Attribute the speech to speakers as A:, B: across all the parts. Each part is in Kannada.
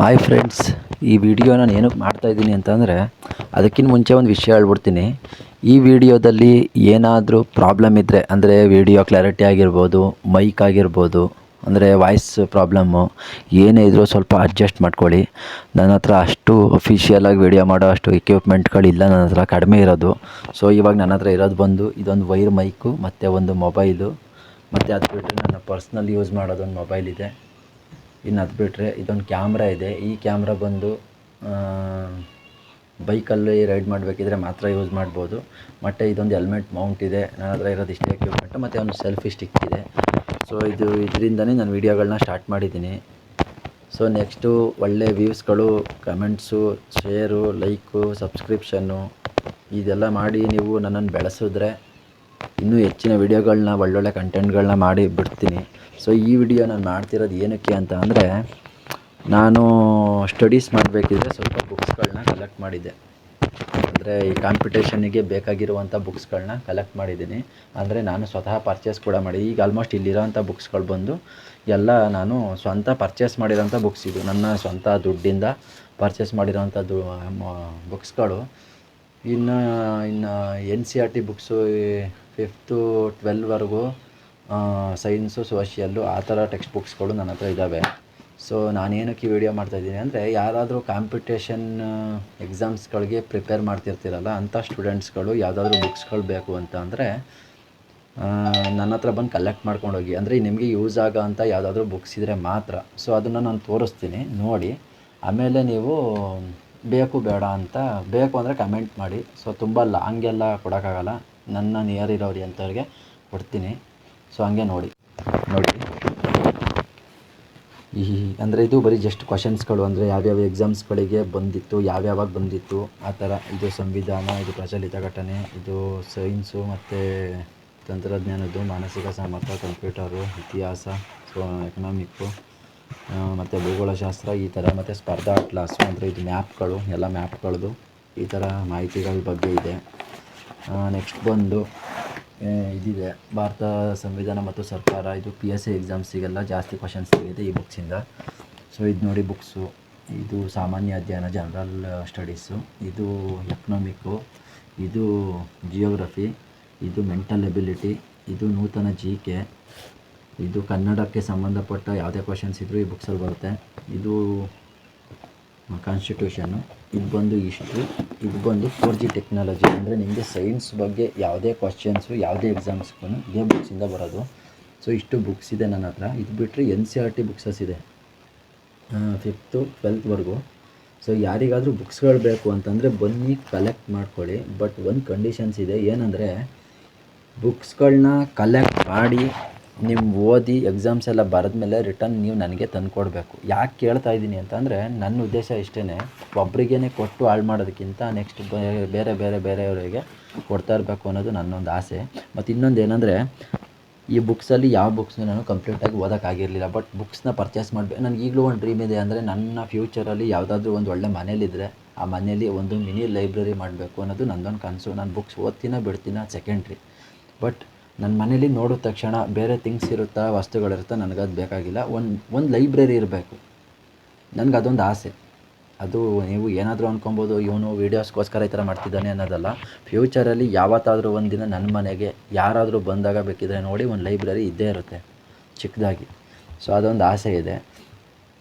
A: ಹಾಯ್ ಫ್ರೆಂಡ್ಸ್, ಈ ವಿಡಿಯೋ ನಾನು ಏನಕ್ಕೆ ಮಾಡ್ತಾಯಿದ್ದೀನಿ ಅಂತಂದರೆ, ಅದಕ್ಕಿಂತ ಮುಂಚೆ ಒಂದು ವಿಷಯ ಹೇಳ್ಬಿಡ್ತೀನಿ. ಈ ವಿಡಿಯೋದಲ್ಲಿ ಏನಾದರೂ ಪ್ರಾಬ್ಲಮ್ ಇದ್ದರೆ, ಅಂದರೆ ವಿಡಿಯೋ ಕ್ಲಾರಿಟಿ ಆಗಿರ್ಬೋದು, ಮೈಕ್ ಆಗಿರ್ಬೋದು, ಅಂದರೆ ವಾಯ್ಸ್ ಪ್ರಾಬ್ಲಮ್ಮು ಏನೇ ಇದ್ದರೂ ಸ್ವಲ್ಪ ಅಡ್ಜಸ್ಟ್ ಮಾಡ್ಕೊಳ್ಳಿ. ನನ್ನ ಹತ್ರ ಅಷ್ಟು ಅಫಿಷಿಯಲಾಗಿ ವಿಡಿಯೋ ಮಾಡೋ ಅಷ್ಟು ಎಕ್ವಿಪ್ಮೆಂಟ್ಗಳಿಲ್ಲ, ನನ್ನ ಹತ್ರ ಕಡಿಮೆ ಇರೋದು. ಸೊ ಇವಾಗ ನನ್ನ ಹತ್ರ ಇರೋದು ಬಂದು ಇದೊಂದು ವೈರ್ ಮೈಕು ಮತ್ತು ಒಂದು ಮೊಬೈಲು, ಮತ್ತು ಅದು ಬಿಟ್ಟರೆ ನನ್ನ ಪರ್ಸ್ನಲ್ ಯೂಸ್ ಮಾಡೋದೊಂದು ಮೊಬೈಲ್ ಇದೆ. ಇನ್ನು ಅದು ಬಿಟ್ಟರೆ ಇದೊಂದು ಕ್ಯಾಮ್ರಾ ಇದೆ. ಈ ಕ್ಯಾಮ್ರಾ ಬಂದು ಬೈಕಲ್ಲಿ ರೈಡ್ ಮಾಡಬೇಕಿದ್ರೆ ಮಾತ್ರ ಯೂಸ್ ಮಾಡ್ಬೋದು. ಮತ್ತು ಇದೊಂದು ಹೆಲ್ಮೆಟ್ ಮೌಂಟ್ ಇದೆ. ನನ್ನ ಹತ್ರ ಇರೋದು ಇಷ್ಟೇ ಎಕ್ವಿಪ್ಮೆಂಟು, ಮತ್ತು ಒಂದು ಸೆಲ್ಫಿ ಸ್ಟಿಕ್ ಇದೆ. ಸೊ ಇದರಿಂದನೇ ನಾನು ವೀಡಿಯೋಗಳನ್ನ ಸ್ಟಾರ್ಟ್ ಮಾಡಿದ್ದೀನಿ. ಸೊ ನೆಕ್ಸ್ಟು ಒಳ್ಳೆ ವ್ಯೂಸ್ಗಳು, ಕಮೆಂಟ್ಸು, ಶೇರು, ಲೈಕು, ಸಬ್ಸ್ಕ್ರಿಪ್ಷನ್ನು ಇದೆಲ್ಲ ಮಾಡಿ ನೀವು ನನ್ನನ್ನು ಬೆಳೆಸಿದ್ರೆ ಇನ್ನೂ ಹೆಚ್ಚಿನ ವೀಡಿಯೋಗಳನ್ನ, ಒಳ್ಳೊಳ್ಳೆ ಕಂಟೆಂಟ್ಗಳನ್ನ ಮಾಡಿ ಬಿಡ್ತೀನಿ. ಸೊ ಈ ವಿಡಿಯೋ ನಾನು ಮಾಡ್ತಿರೋದು ಏನಕ್ಕೆ ಅಂತ ಅಂದರೆ, ನಾನು ಸ್ಟಡೀಸ್ ಮಾಡಬೇಕಿದ್ರೆ ಸ್ವಲ್ಪ ಬುಕ್ಸ್ಗಳನ್ನ ಕಲೆಕ್ಟ್ ಮಾಡಿದ್ದೆ. ಅಂದರೆ ಈ ಕಾಂಪಿಟೇಷನ್ನಿಗೆ ಬೇಕಾಗಿರುವಂಥ ಬುಕ್ಸ್ಗಳನ್ನ ಕಲೆಕ್ಟ್ ಮಾಡಿದ್ದೀನಿ. ಅಂದರೆ ನಾನು ಸ್ವತಃ ಪರ್ಚೇಸ್ ಕೂಡ ಮಾಡಿ, ಈಗ ಆಲ್ಮೋಸ್ಟ್ ಇಲ್ಲಿರೋಂಥ ಬುಕ್ಸ್ಗಳು ಬಂದು ಎಲ್ಲ ನಾನು ಸ್ವಂತ ಪರ್ಚೇಸ್ ಮಾಡಿರೋಂಥ ಬುಕ್ಸ್. ಇದು ನನ್ನ ಸ್ವಂತ ದುಡ್ಡಿಂದ ಪರ್ಚೇಸ್ ಮಾಡಿರೋಂಥದ್ದು ಬುಕ್ಸ್ಗಳು. ಇನ್ನು NCERT ಬುಕ್ಸು 5th to 12ವರೆಗೂ ಸೈನ್ಸು, ಸೋಷಿಯಲ್ಲು ಆ ಥರ ಟೆಕ್ಸ್ಟ್ ಬುಕ್ಸ್ಗಳು ನನ್ನ ಹತ್ರ ಇದ್ದಾವೆ. ಸೊ ನಾನೇನಕ್ಕೆ ಈ ವಿಡಿಯೋ ಮಾಡ್ತಾಯಿದ್ದೀನಿ ಅಂದರೆ, ಯಾರಾದರೂ ಕಾಂಪಿಟೇಷನ್ ಎಕ್ಸಾಮ್ಸ್ಗಳಿಗೆ ಪ್ರಿಪೇರ್ ಮಾಡ್ತಿರ್ತೀರಲ್ಲ, ಅಂಥ ಸ್ಟೂಡೆಂಟ್ಸ್ಗಳು ಯಾವುದಾದ್ರೂ ಬುಕ್ಸ್ಗಳು ಬೇಕು ಅಂತ ಅಂದರೆ ನನ್ನ ಹತ್ರ ಬಂದು ಕಲೆಕ್ಟ್ ಮಾಡ್ಕೊಂಡೋಗಿ. ಅಂದರೆ ನಿಮಗೆ ಯೂಸ್ ಆಗೋ ಅಂಥ ಯಾವುದಾದ್ರೂ ಬುಕ್ಸ್ ಇದ್ದರೆ ಮಾತ್ರ. ಸೊ ಅದನ್ನು ನಾನು ತೋರಿಸ್ತೀನಿ, ನೋಡಿ. ಆಮೇಲೆ ನೀವು ಬೇಕು ಬೇಡ ಅಂತ, ಬೇಕು ಅಂದರೆ ಕಮೆಂಟ್ ಮಾಡಿ. ಸೊ ತುಂಬ ಲಾಂಗೆಲ್ಲ ಕೊಡೋಕ್ಕಾಗಲ್ಲ, ನನ್ನ ನಿಯರ್ ಇರೋರು ಅಂಥವ್ರಿಗೆ ಕೊಡ್ತೀನಿ. ಸೊ ಹಂಗೆ ನೋಡಿ ಅಂದರೆ ಇದು ಬರೀ ಜಸ್ಟ್ ಕ್ವಶನ್ಸ್ಗಳು. ಅಂದರೆ ಯಾವ್ಯಾವ ಎಕ್ಸಾಮ್ಸ್ಗಳಿಗೆ ಬಂದಿತ್ತು, ಯಾವ್ಯಾವಾಗ ಬಂದಿತ್ತು ಆ ಥರ. ಇದು ಸಂವಿಧಾನ, ಇದು ಪ್ರಚಲಿತ ಘಟನೆ, ಇದು ಸೈನ್ಸು ಮತ್ತು ತಂತ್ರಜ್ಞಾನದ್ದು, ಮಾನಸಿಕ ಸಾಮರ್ಥ್ಯ, ಕಂಪ್ಯೂಟರು, ಇತಿಹಾಸ, ಸೊ ಎಕನಾಮಿಕ್ಕು ಮತ್ತು ಭೂಗೋಳಶಾಸ್ತ್ರ ಈ ಥರ. ಮತ್ತು ಸ್ಪರ್ಧಾ ಕ್ಲಾಸು ಅಂದರೆ ಇದು ಮ್ಯಾಪ್ಗಳು, ಎಲ್ಲ ಮ್ಯಾಪ್ಗಳದ್ದು ಈ ಥರ ಮಾಹಿತಿಗಳ ಬಗ್ಗೆ ಇದೆ. ನೆಕ್ಸ್ಟ್ ಬಂದು ಇದಿದೆ, ಭಾರತ ಸಂವಿಧಾನ ಮತ್ತು ಸರ್ಕಾರ. ಇದು PSI ಎಕ್ಸಾಮ್ಸಿಗೆಲ್ಲ ಜಾಸ್ತಿ ಕ್ವಶನ್ಸ್ ಇದೆ ಈ ಬುಕ್ಸಿಂದ. ಸೊ ಇದು ನೋಡಿ ಬುಕ್ಸು. ಇದು ಸಾಮಾನ್ಯ ಅಧ್ಯಯನ, ಜನರಲ್ ಸ್ಟಡೀಸು. ಇದು ಎಕನಾಮಿಕ್ಕು. ಇದು ಜಿಯೋಗ್ರಫಿ. ಇದು ಮೆಂಟಲ್ ಎಬಿಲಿಟಿ. ಇದು ನೂತನ GK. ಇದು ಕನ್ನಡಕ್ಕೆ ಸಂಬಂಧಪಟ್ಟ ಯಾವುದೇ ಕ್ವಶನ್ಸ್ ಇದ್ದರೂ ಈ ಬುಕ್ಸಲ್ಲಿ ಬರುತ್ತೆ. ಇದು ಕಾನ್ಸ್ಟಿಟ್ಯೂಷನ್ನು. ಇದು ಬಂದು ಹಿಸ್ಟ್ರಿ. ಇದು ಬಂದು 4G ಟೆಕ್ನಾಲಜಿ. ಅಂದರೆ ನಿಮಗೆ ಸೈನ್ಸ್ ಬಗ್ಗೆ ಯಾವುದೇ ಕ್ವಶನ್ಸು, ಯಾವುದೇ ಎಕ್ಸಾಮ್ಸ್ಗೂ ಇದೇ ಬುಕ್ಸಿಂದ ಬರೋದು. ಸೊ ಇಷ್ಟು ಬುಕ್ಸ್ ಇದೆ ನನ್ನ ಹತ್ರ. ಇದು ಬಿಟ್ಟರೆ NCERT ಬುಕ್ಸಸ್ ಇದೆ 5th to 12ವರೆಗೂ. ಸೊ ಯಾರಿಗಾದರೂ ಬುಕ್ಸ್ಗಳು ಬೇಕು ಅಂತಂದರೆ ಬನ್ನಿ, ಕಲೆಕ್ಟ್ ಮಾಡ್ಕೊಳ್ಳಿ. ಬಟ್ ಒಂದು ಕಂಡೀಷನ್ಸ್ ಇದೆ, ಏನಂದರೆ ಬುಕ್ಸ್ಗಳನ್ನ ಕಲೆಕ್ಟ್ ಮಾಡಿ ನೀವು ಓದಿ ಎಕ್ಸಾಮ್ಸ್ ಎಲ್ಲ ಬರೆದ್ಮೇಲೆ ರಿಟರ್ನ್ ನೀವು ನನಗೆ ತಂದುಕೊಡ್ಬೇಕು. ಯಾಕೆ ಕೇಳ್ತಾ ಇದ್ದೀನಿ ಅಂತಂದರೆ, ನನ್ನ ಉದ್ದೇಶ ಇಷ್ಟೇ, ಒಬ್ರಿಗೇ ಕೊಟ್ಟು ಹಾಳು ಮಾಡೋದಕ್ಕಿಂತ ನೆಕ್ಸ್ಟ್ ಬೇರೆಯವರಿಗೆ ಕೊಡ್ತಾ ಇರಬೇಕು ಅನ್ನೋದು ನನ್ನೊಂದು ಆಸೆ. ಮತ್ತು ಇನ್ನೊಂದು ಏನಂದರೆ, ಈ ಬುಕ್ಸಲ್ಲಿ ಯಾವ ಬುಕ್ಸ್ನ ನಾನು ಕಂಪ್ಲೀಟಾಗಿ ಓದೋಕ್ಕಾಗಿರಲಿಲ್ಲ. ಬಟ್ ಬುಕ್ಸ್ನ ಪರ್ಚೇಸ್ ಮಾಡಬೇಕು. ನನಗೆ ಈಗಲೂ ಒಂದು ಡ್ರೀಮ್ ಇದೆ, ಅಂದರೆ ನನ್ನ ಫ್ಯೂಚರಲ್ಲಿ ಯಾವುದಾದ್ರೂ ಒಂದು ಒಳ್ಳೆ ಮನೇಲಿದ್ದರೆ ಆ ಮನೇಲಿ ಒಂದು ಮಿನಿ ಲೈಬ್ರರಿ ಮಾಡಬೇಕು ಅನ್ನೋದು ನನ್ನದೊಂದು ಕನಸು. ನಾನು ಬುಕ್ಸ್ ಓದ್ತೀನೋ ಬಿಡ್ತೀನೋ ಸೆಕೆಂಡ್ರಿ. ಬಟ್ ನನ್ನ ಮನೇಲಿ ನೋಡಿದ ತಕ್ಷಣ ಬೇರೆ ಥಿಂಗ್ಸ್ ಇರುತ್ತಾ, ವಸ್ತುಗಳಿರುತ್ತಾ, ನನಗದು ಬೇಕಾಗಿಲ್ಲ. ಒಂದು ಲೈಬ್ರರಿ ಇರಬೇಕು. ನನಗದೊಂದು ಆಸೆ. ಅದು ನೀವು ಏನಾದರೂ ಅಂದ್ಕೊಬೋದು, ಇವನು ವೀಡಿಯೋಸ್ಗೋಸ್ಕರ ಈ ಥರ ಮಾಡ್ತಿದ್ದಾನೆ ಅನ್ನೋದಲ್ಲ. ಫ್ಯೂಚರಲ್ಲಿ ಯಾವತ್ತಾದರೂ ಒಂದು ದಿನ ನನ್ನ ಮನೆಗೆ ಯಾರಾದರೂ ಬಂದಾಗ ಬೇಕಿದ್ರೆ ನೋಡಿ, ಒಂದು ಲೈಬ್ರರಿ ಇದ್ದೇ ಇರುತ್ತೆ ಚಿಕ್ಕದಾಗಿ. ಸೊ ಅದೊಂದು ಆಸೆ ಇದೆ.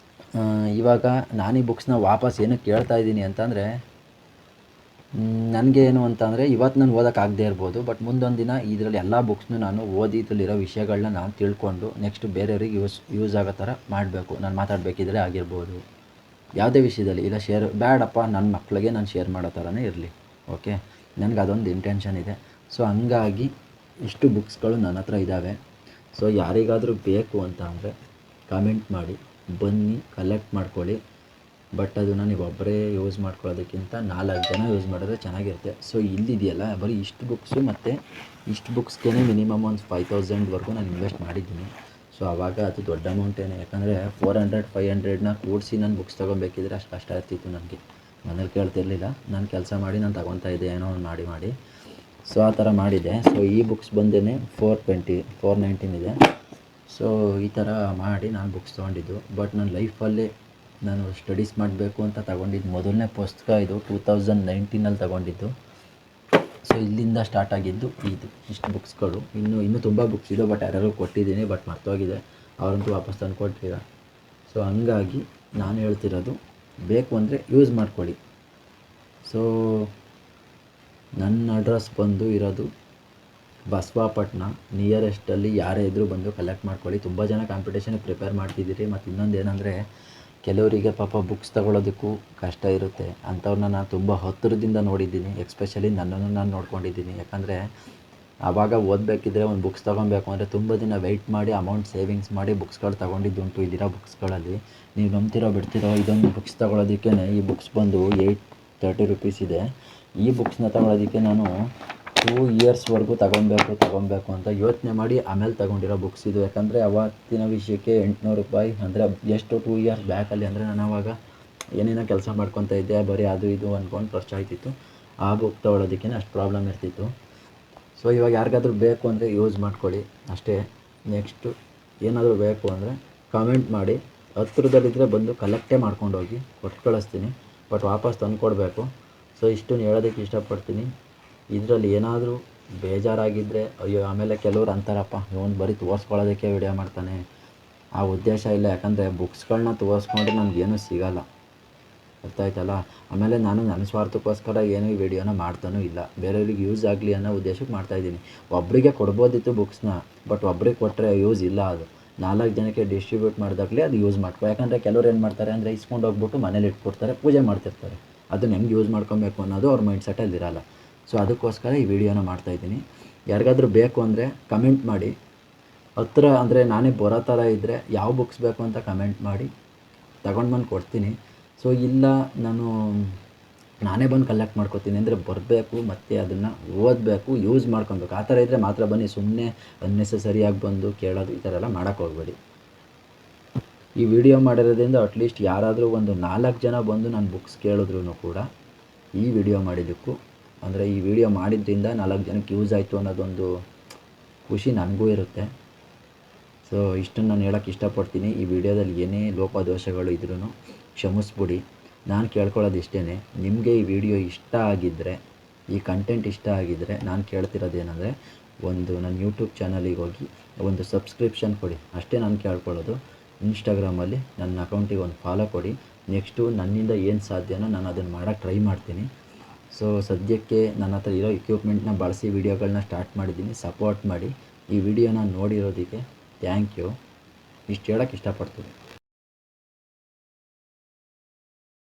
A: ಇವಾಗ ನಾನು ಈ ಬುಕ್ಸ್ನ ವಾಪಸ್ ಏನಕ್ಕೆ ಕೇಳ್ತಾ ಇದ್ದೀನಿ ಅಂತಂದರೆ, ನನಗೆ ಏನು ಅಂತಂದರೆ, ಇವತ್ತು ನಾನು ಓದೋಕ್ಕಾಗದೇ ಇರ್ಬೋದು, ಬಟ್ ಮುಂದೊಂದು ದಿನ ಇದರಲ್ಲಿ ಎಲ್ಲ ಬುಕ್ಸ್ನು ನಾನು ಓದಿ ಇದರಲ್ಲಿರೋ ವಿಷಯಗಳನ್ನ ನಾನು ತಿಳ್ಕೊಂಡು ನೆಕ್ಸ್ಟ್ ಬೇರೆಯವ್ರಿಗೆ ಯೂಸ್ ಆಗೋ ಥರ ಮಾಡಬೇಕು. ನಾನು ಮಾತಾಡಬೇಕಿದ್ರೆ ಆಗಿರ್ಬೋದು, ಯಾವುದೇ ವಿಷಯದಲ್ಲಿ. ಇಲ್ಲ ಶೇರ್ ಬೇಡಪ್ಪ, ನನ್ನ ಮಕ್ಕಳಿಗೆ ನಾನು ಶೇರ್ ಮಾಡೋ ಥರನೇ ಇರಲಿ. ಓಕೆ, ನನಗೆ ಅದೊಂದು ಇಂಟೆನ್ಷನ್ ಇದೆ. ಸೊ ಹಂಗಾಗಿ ಇಷ್ಟು ಬುಕ್ಸ್ಗಳು ನನ್ನ ಹತ್ರ ಇದ್ದಾವೆ. ಸೊ ಯಾರಿಗಾದರೂ ಬೇಕು ಅಂತ ಅಂದರೆ ಕಾಮೆಂಟ್ ಮಾಡಿ, ಬನ್ನಿ ಕಲೆಕ್ಟ್ ಮಾಡ್ಕೊಳ್ಳಿ. ಬಟ್ ಅದನ್ನು ನೀವು ಒಬ್ಬರೇ ಯೂಸ್ ಮಾಡ್ಕೊಳ್ಳೋದಕ್ಕಿಂತ 4 ಜನ ಯೂಸ್ ಮಾಡಿದ್ರೆ ಚೆನ್ನಾಗಿರುತ್ತೆ. ಸೊ ಇಲ್ಲಿದೆಯಲ್ಲ, ಬರೀ ಇಷ್ಟು ಬುಕ್ಸು ಮತ್ತು ಇಷ್ಟು ಬುಕ್ಸ್ಗೆ ಮಿನಿಮಮ್ ಒಂದು 5000ವರೆಗೂ ನಾನು ಇನ್ವೆಸ್ಟ್ ಮಾಡಿದ್ದೀನಿ. ಸೊ ಆವಾಗ ಅದು ದೊಡ್ಡ ಅಮೌಂಟೇನೆ. ಯಾಕಂದರೆ 400-500ನ ಕೂಡಿಸಿ ನಾನು ಬುಕ್ಸ್ ತೊಗೊಬೇಕಿದ್ರೆ ಅಷ್ಟು ಕಷ್ಟ ಇರ್ತಿತ್ತು ನನಗೆ. ಮನೇಲಿ ಕೇಳ್ತಿರ್ಲಿಲ್ಲ, ನಾನು ಕೆಲಸ ಮಾಡಿ ನಾನು ತೊಗೊತಾ ಇದ್ದೆ, ಏನೋ ಒಂದು ಮಾಡಿ. ಸೊ ಆ ಥರ ಮಾಡಿದೆ. ಸೊ ಈ ಬುಕ್ಸ್ ಬಂದೇ 419 ಇದೆ. ಸೊ ಈ ಥರ ಮಾಡಿ ನಾನು ಬುಕ್ಸ್ ತೊಗೊಂಡಿದ್ದು. ಬಟ್ ನನ್ನ ಲೈಫಲ್ಲಿ ನಾನು ಸ್ಟಡೀಸ್ ಮಾಡಬೇಕು ಅಂತ ತಗೊಂಡಿದ್ದು ಮೊದಲನೇ ಪುಸ್ತಕ ಇದು 2019 ತಗೊಂಡಿದ್ದು. ಸೊ ಇಲ್ಲಿಂದ ಸ್ಟಾರ್ಟ್ ಆಗಿದ್ದು ಇಷ್ಟು ಬುಕ್ಸ್ಗಳು. ಇನ್ನೂ ತುಂಬ ಬುಕ್ಸ್ ಇದೆ, ಬಟ್ ಯಾರ್ಯಾರು ಕೊಟ್ಟಿದ್ದೀನಿ, ಬಟ್ ಮರ್ತೋಗಿದೆ. ಅವರಂತೂ ವಾಪಸ್ ತಂದು ಕೊಟ್ಟಿರ. ಸೊ ಹಂಗಾಗಿ ನಾನು ಹೇಳ್ತಿರೋದು, ಬೇಕು ಅಂದರೆ ಯೂಸ್ ಮಾಡ್ಕೊಳ್ಳಿ. ಸೊ ನನ್ನ ಅಡ್ರೆಸ್ ಬಂದು ಇರೋದು ಬಸವಾಪಟ್ಟಣ. ನಿಯರೆಸ್ಟಲ್ಲಿ ಯಾರೇ ಇದ್ದರೂ ಬಂದು ಕಲೆಕ್ಟ್ ಮಾಡ್ಕೊಳ್ಳಿ. ತುಂಬ ಜನ ಕಾಂಪಿಟೇಷನ್ಗೆ ಪ್ರಿಪೇರ್ ಮಾಡ್ತಿದ್ದೀರಿ. ಮತ್ತು ಇನ್ನೊಂದು ಏನಂದರೆ, ಕೆಲವರಿಗೆ ಪಾಪ ಬುಕ್ಸ್ ತಗೊಳ್ಳೋದಕ್ಕೂ ಕಷ್ಟ ಇರುತ್ತೆ. ಅಂಥವ್ರನ್ನ ನಾನು ತುಂಬ ಹತ್ತಿರದಿಂದ ನೋಡಿದ್ದೀನಿ. ಎಕ್ಸ್ಪೆಷಲಿ ನನ್ನನ್ನು ನಾನು ನೋಡ್ಕೊಂಡಿದ್ದೀನಿ. ಯಾಕಂದರೆ ಆವಾಗ ಓದಬೇಕಿದ್ರೆ ಒಂದು ಬುಕ್ಸ್ ತೊಗೊಬೇಕು ಅಂದರೆ ತುಂಬ ದಿನ ವೆಯ್ಟ್ ಮಾಡಿ ಅಮೌಂಟ್ ಸೇವಿಂಗ್ಸ್ ಮಾಡಿ ಬುಕ್ಸ್ಗಳು ತೊಗೊಂಡಿದ್ದುಂಟು. ಇದಿರೋ ಬುಕ್ಸ್ಗಳಲ್ಲಿ ನೀವು ನಂಬ್ತಿರೋ ಬಿಡ್ತಿರೋ, ಇದೊಂದು ಬುಕ್ಸ್ ತೊಗೊಳೋದಕ್ಕೇ ಈ ಬುಕ್ಸ್ ಬಂದು 830 ರುಪೀಸ್ ಇದೆ. ಈ ಬುಕ್ಸ್ನ ತೊಗೊಳೋದಕ್ಕೆ ನಾನು 2 ಇಯರ್ಸ್ವರೆಗೂ ತೊಗೊಬೇಕು ಅಂತ ಯೋಚನೆ ಮಾಡಿ ಆಮೇಲೆ ತೊಗೊಂಡಿರೋ ಬುಕ್ಸ್ ಇದು. ಯಾಕಂದರೆ ಅವತ್ತಿನ ವಿಷಯಕ್ಕೆ 800 ರೂಪಾಯಿ ಅಂದರೆ ಎಷ್ಟು 2 ಇಯರ್ಸ್ ಬ್ಯಾಕಲ್ಲಿ. ಅಂದರೆ ನಾನು ಆವಾಗ ಏನೇನೋ ಕೆಲಸ ಮಾಡ್ಕೊತಾ ಇದ್ದೆ, ಬರೀ ಅದು ಇದು ಅಂದ್ಕೊಂಡು ಖರ್ಚು ಆಯ್ತಿತ್ತು. ಆ ಬುಕ್ ತೊಗೊಳೋದಕ್ಕೇ ಅಷ್ಟು ಪ್ರಾಬ್ಲಮ್ ಇರ್ತಿತ್ತು. ಸೊ ಇವಾಗ ಯಾರಿಗಾದ್ರೂ ಬೇಕು ಅಂದರೆ ಯೂಸ್ ಮಾಡ್ಕೊಳ್ಳಿ ಅಷ್ಟೇ. ನೆಕ್ಸ್ಟು ಏನಾದರೂ ಬೇಕು ಅಂದರೆ ಕಾಮೆಂಟ್ ಮಾಡಿ. ಹತ್ತಿರದಲ್ಲಿದ್ದರೆ ಬಂದು ಕಲೆಕ್ಟೇ ಮಾಡ್ಕೊಂಡೋಗಿ ಕೊಟ್ಟು ಕಳಿಸ್ತೀನಿ, ಬಟ್ ವಾಪಸ್ ತಂದು ಕೊಡಬೇಕು. ಸೊ ಇಷ್ಟನ್ನು ಹೇಳೋದಕ್ಕೆ ಇಷ್ಟಪಡ್ತೀನಿ. ಇದರಲ್ಲಿ ಏನಾದರೂ ಬೇಜಾರಾಗಿದ್ದರೆ ಅಯ್ಯೋ, ಆಮೇಲೆ ಕೆಲವ್ರು ಅಂತಾರಪ್ಪ, ಇವನು ಬರೀ ತೋರಿಸ್ಕೊಳ್ಳೋದಕ್ಕೆ ವಿಡಿಯೋ ಮಾಡ್ತಾನೆ. ಆ ಉದ್ದೇಶ ಇಲ್ಲ. ಯಾಕಂದರೆ ಬುಕ್ಸ್ಗಳನ್ನ ತೋರಿಸ್ಕೊಂಡ್ರೆ ನನಗೇನೂ ಸಿಗೋಲ್ಲ, ಅರ್ಥ ಆಯ್ತಲ್ಲ. ಆಮೇಲೆ ನಾನು ನನ್ನ ಸ್ವಾರ್ಥಕ್ಕೋಸ್ಕರ ಏನೂ ಈ ವಿಡಿಯೋನ ಮಾಡ್ತಾನೂ ಇಲ್ಲ. ಬೇರೆಯವ್ರಿಗೆ ಯೂಸ್ ಆಗಲಿ ಅನ್ನೋ ಉದ್ದೇಶಕ್ಕೆ ಮಾಡ್ತಾಯಿದ್ದೀನಿ. ಒಬ್ಬರಿಗೆ ಕೊಡ್ಬೋದಿತ್ತು ಬುಕ್ಸ್ನ, ಬಟ್ ಒಬ್ರಿಗೆ ಕೊಟ್ಟರೆ ಯೂಸ್ ಇಲ್ಲ. ಅದು 4 ಜನಕ್ಕೆ ಡಿಸ್ಟ್ರಿಬ್ಯೂಟ್ ಮಾಡಿದಾಗಲೇ ಅದು ಯೂಸ್ ಮಾಡ್ಕೊ. ಯಾಕಂದರೆ ಕೆಲವ್ರು ಏನು ಮಾಡ್ತಾರೆ ಅಂದರೆ ಇಸ್ಕೊಂಡು ಹೋಗ್ಬಿಟ್ಟು ಮನೇಲಿ ಇಟ್ಬಿಡ್ತಾರೆ, ಪೂಜೆ ಮಾಡ್ತಿರ್ತಾರೆ. ಅದನ್ನ ಹೆಂಗೆ ಯೂಸ್ ಮಾಡ್ಕೊಬೇಕು ಅನ್ನೋದು ಅವ್ರ ಮೈಂಡ್ ಸೆಟ್ಟಲ್ಲಿ ಇರೋಲ್ಲ. ಸೊ ಅದಕ್ಕೋಸ್ಕರ ಈ ವಿಡಿಯೋನ ಮಾಡ್ತಾಯಿದ್ದೀನಿ. ಯಾರಿಗಾದ್ರೂ ಬೇಕು ಅಂದರೆ ಕಮೆಂಟ್ ಮಾಡಿ. ಹತ್ರ ಅಂದರೆ ನಾನೇ ಬರೋ ಥರ ಇದ್ದರೆ ಯಾವ ಬುಕ್ಸ್ ಬೇಕು ಅಂತ ಕಮೆಂಟ್ ಮಾಡಿ ತಗೊಂಡು ಬಂದು ಕೊಡ್ತೀನಿ. ಸೊ ಇಲ್ಲ ನಾನೇ ಬಂದು ಕಲೆಕ್ಟ್ ಮಾಡ್ಕೊತೀನಿ ಅಂದರೆ ಬರಬೇಕು, ಮತ್ತು ಅದನ್ನು ಓದಬೇಕು, ಯೂಸ್ ಮಾಡ್ಕೊಬೇಕು. ಆ ಥರ ಇದ್ದರೆ ಮಾತ್ರ ಬನ್ನಿ. ಸುಮ್ಮನೆ ಅನ್ನೆಸೆಸರಿಯಾಗಿ ಬಂದು ಕೇಳೋದು ಈ ಥರ ಎಲ್ಲ ಮಾಡೋಕ್ಕೆ ಹೋಗಬೇಡಿ. ಈ ವಿಡಿಯೋ ಮಾಡಿರೋದ್ರಿಂದ ಅಟ್ಲೀಸ್ಟ್ ಯಾರಾದರೂ ಒಂದು 4 ಜನ ಬಂದು ನಾನು ಬುಕ್ಸ್ ಕೇಳಿದ್ರು ಕೂಡ ಈ ವಿಡಿಯೋ ಮಾಡಿದ್ದಕ್ಕೂ, ಅಂದರೆ ಈ ವಿಡಿಯೋ ಮಾಡಿದ್ರಿಂದ 4 ಜನಕ್ಕೆ ಯೂಸ್ ಆಯಿತು ಅನ್ನೋದೊಂದು ಖುಷಿ ನನಗೂ ಇರುತ್ತೆ. ಸೊ ಇಷ್ಟನ್ನು ನಾನು ಹೇಳೋಕ್ಕೆ ಇಷ್ಟಪಡ್ತೀನಿ. ಈ ವಿಡಿಯೋದಲ್ಲಿ ಏನೇ ಲೋಪದೋಷಗಳು ಇದ್ರೂ ಕ್ಷಮಿಸ್ಬಿಡಿ. ನಾನು ಕೇಳ್ಕೊಳ್ಳೋದು ಇಷ್ಟೇ, ನಿಮಗೆ ಈ ವಿಡಿಯೋ ಇಷ್ಟ ಆಗಿದ್ದರೆ, ಈ ಕಂಟೆಂಟ್ ಇಷ್ಟ ಆಗಿದ್ದರೆ, ನಾನು ಕೇಳ್ತಿರೋದೇನೆಂದರೆ ಒಂದು ನನ್ನ ಯೂಟ್ಯೂಬ್ ಚಾನಲಿಗೆ ಹೋಗಿ ಒಂದು ಸಬ್ಸ್ಕ್ರಿಪ್ಷನ್ ಕೊಡಿ. ಅಷ್ಟೇ ನಾನು ಕೇಳ್ಕೊಳ್ಳೋದು. ಇನ್ಸ್ಟಾಗ್ರಾಮಲ್ಲಿ ನನ್ನ ಅಕೌಂಟಿಗೆ ಒಂದು ಫಾಲೋ ಕೊಡಿ. ನೆಕ್ಸ್ಟು ನನ್ನಿಂದ ಏನು ಸಾಧ್ಯನೋ ನಾನು ಅದನ್ನು ಮಾಡೋಕ್ಕೆ ಟ್ರೈ ಮಾಡ್ತೀನಿ. ಸೊ ಸದ್ಯಕ್ಕೆ ನನ್ನ ಹತ್ರ ಇರೋ ಇಕ್ವಿಪ್ಮೆಂಟ್ನ ಬಳಸಿ ವಿಡಿಯೋಗಳನ್ನ ಸ್ಟಾರ್ಟ್ ಮಾಡಿದ್ದೀನಿ. ಸಪೋರ್ಟ್ ಮಾಡಿ. ಈ ವಿಡಿಯೋನ ನೋಡಿರೋದಕ್ಕೆ ಥ್ಯಾಂಕ್ ಯು. ಇಷ್ಟು ಹೇಳೋಕ್ಕೆ ಇಷ್ಟಪಡ್ತೀನಿ.